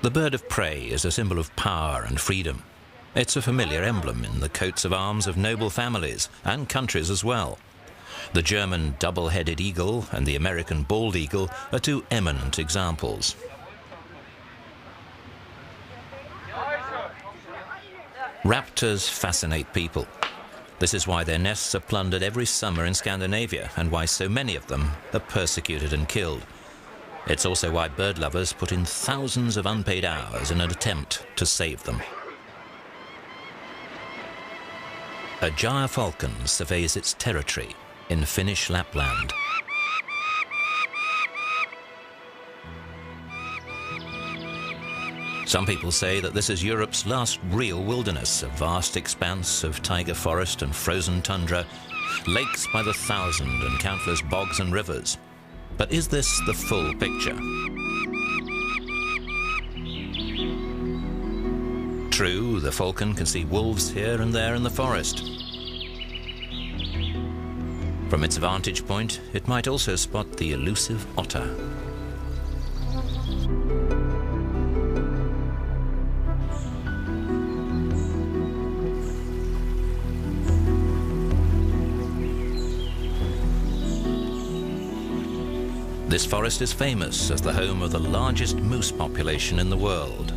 The bird of prey is a symbol of power and freedom. It's a familiar emblem in the coats of arms of noble families and countries as well. The German double-headed eagle and the American bald eagle are two eminent examples. Raptors fascinate people. This is why their nests are plundered every summer in Scandinavia and why so many of them are persecuted and killed. It's also why bird lovers put in thousands of unpaid hours in an attempt to save them. A gyrfalcon surveys its territory in Finnish Lapland. Some people say that this is Europe's last real wilderness, a vast expanse of taiga forest and frozen tundra, lakes by the thousand and countless bogs and rivers. But is this the full picture? True, the falcon can see wolves here and there in the forest. From its vantage point, it might also spot the elusive otter. This forest is famous as the home of the largest moose population in the world.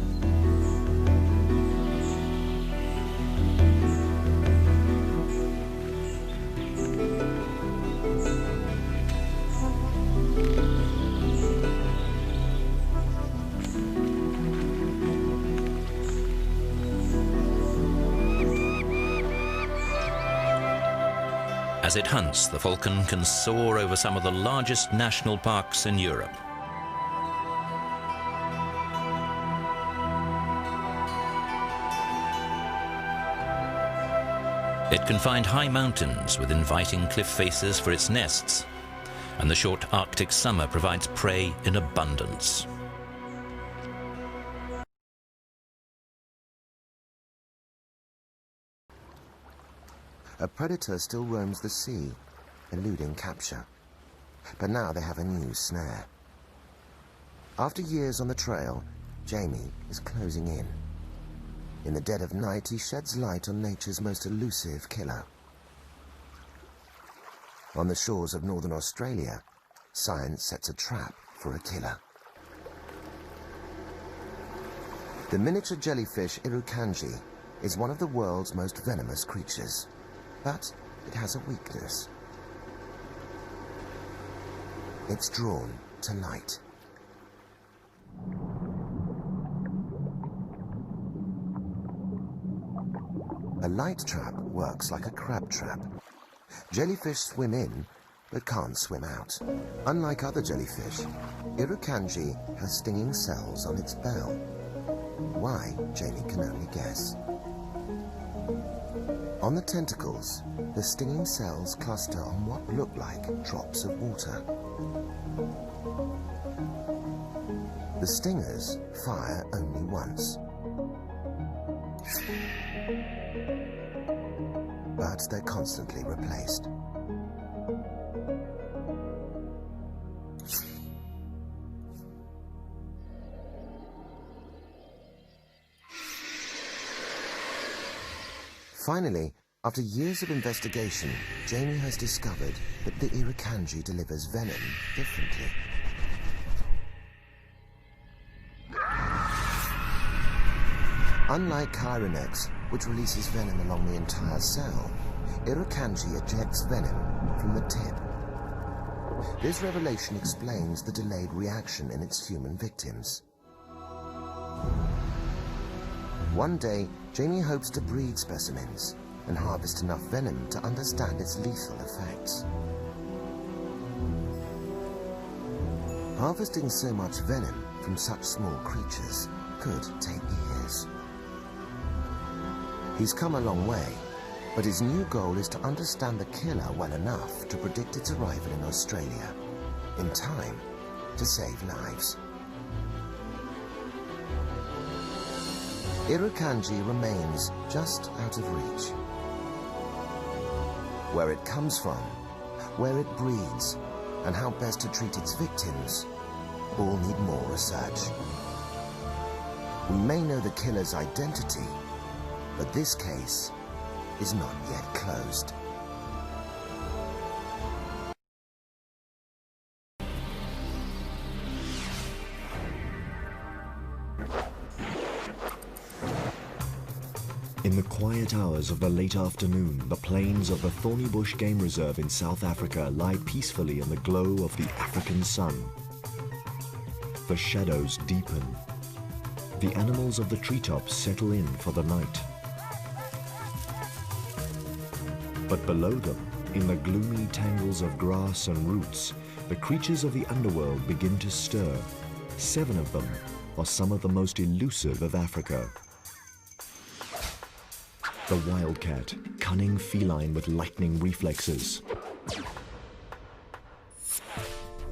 As it hunts, the falcon can soar over some of the largest national parks in Europe. It can find high mountains with inviting cliff faces for its nests, and the short Arctic summer provides prey in abundance. A predator still roams the sea, eluding capture. But now they have a new snare. After years on the trail, Jamie is closing in. In the dead of night, he sheds light on nature's most elusive killer. On the shores of northern Australia, science sets a trap for a killer. The miniature jellyfish Irukandji is one of the world's most venomous creatures. But it has a weakness. It's drawn to light. A light trap works like a crab trap. Jellyfish swim in, but can't swim out. Unlike other jellyfish, Irukandji has stinging cells on its bell. Why, Jamie can only guess. On the tentacles, the stinging cells cluster on what look like drops of water. The stingers fire only once. But they're constantly replaced. Finally, after years of investigation, Jamie has discovered that the Irukandji delivers venom differently. Unlike Chironex, which releases venom along the entire cell, Irukandji ejects venom from the tip. This revelation explains the delayed reaction in its human victims. One day, Jamie hopes to breed specimens and harvest enough venom to understand its lethal effects. Harvesting so much venom from such small creatures could take years. He's come a long way, but his new goal is to understand the killer well enough to predict its arrival in Australia, in time to save lives. Irukandji remains just out of reach. Where it comes from, where it breeds, and how best to treat its victims all need more research. We may know the killer's identity, but this case is not yet closed. In the quiet hours of the late afternoon, the plains of the Thorny Bush Game Reserve in South Africa lie peacefully in the glow of the African sun. The shadows deepen. The animals of the treetops settle in for the night. But below them, in the gloomy tangles of grass and roots, the creatures of the underworld begin to stir. 7 of them are some of the most elusive of Africa. The wildcat, cunning feline with lightning reflexes.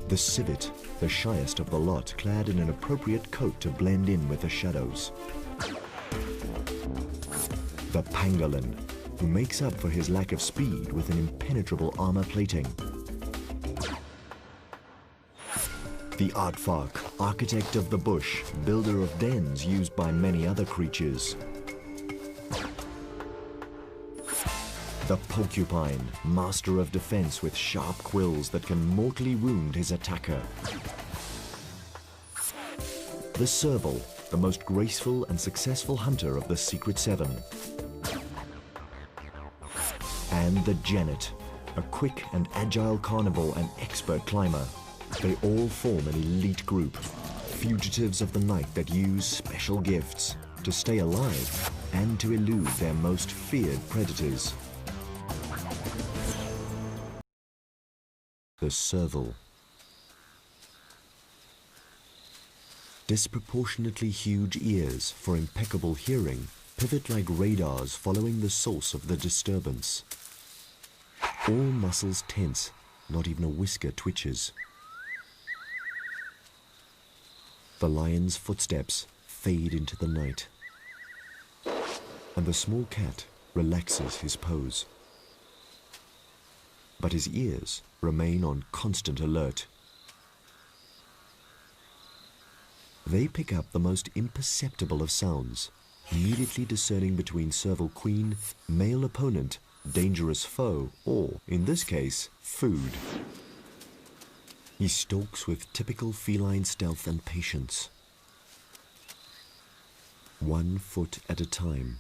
The civet, the shyest of the lot, clad in an appropriate coat to blend in with the shadows. The pangolin, who makes up for his lack of speed with an impenetrable armor plating. The aardvark, architect of the bush, builder of dens used by many other creatures. The porcupine, master of defense with sharp quills that can mortally wound his attacker. The serval, the most graceful and successful hunter of the Secret Seven. And the genet, a quick and agile carnivore and expert climber. They all form an elite group, fugitives of the night that use special gifts to stay alive and to elude their most feared predators. The serval. Disproportionately huge ears for impeccable hearing pivot like radars following the source of the disturbance. All muscles tense, not even a whisker twitches. The lion's footsteps fade into the night, and the small cat relaxes his pose. But his ears remain on constant alert. They pick up the most imperceptible of sounds, immediately discerning between serval queen, male opponent, dangerous foe, or, in this case, food. He stalks with typical feline stealth and patience. 1 foot at a time.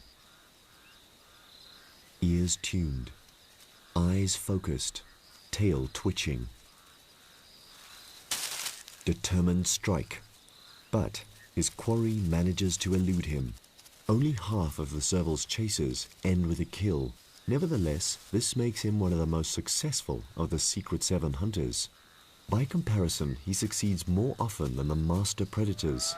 Ears tuned. Eyes focused, tail twitching. Determined strike, but his quarry manages to elude him. Only half of the serval's chasers end with a kill. Nevertheless, this makes him one of the most successful of the Secret Seven hunters. By comparison, he succeeds more often than the master predators,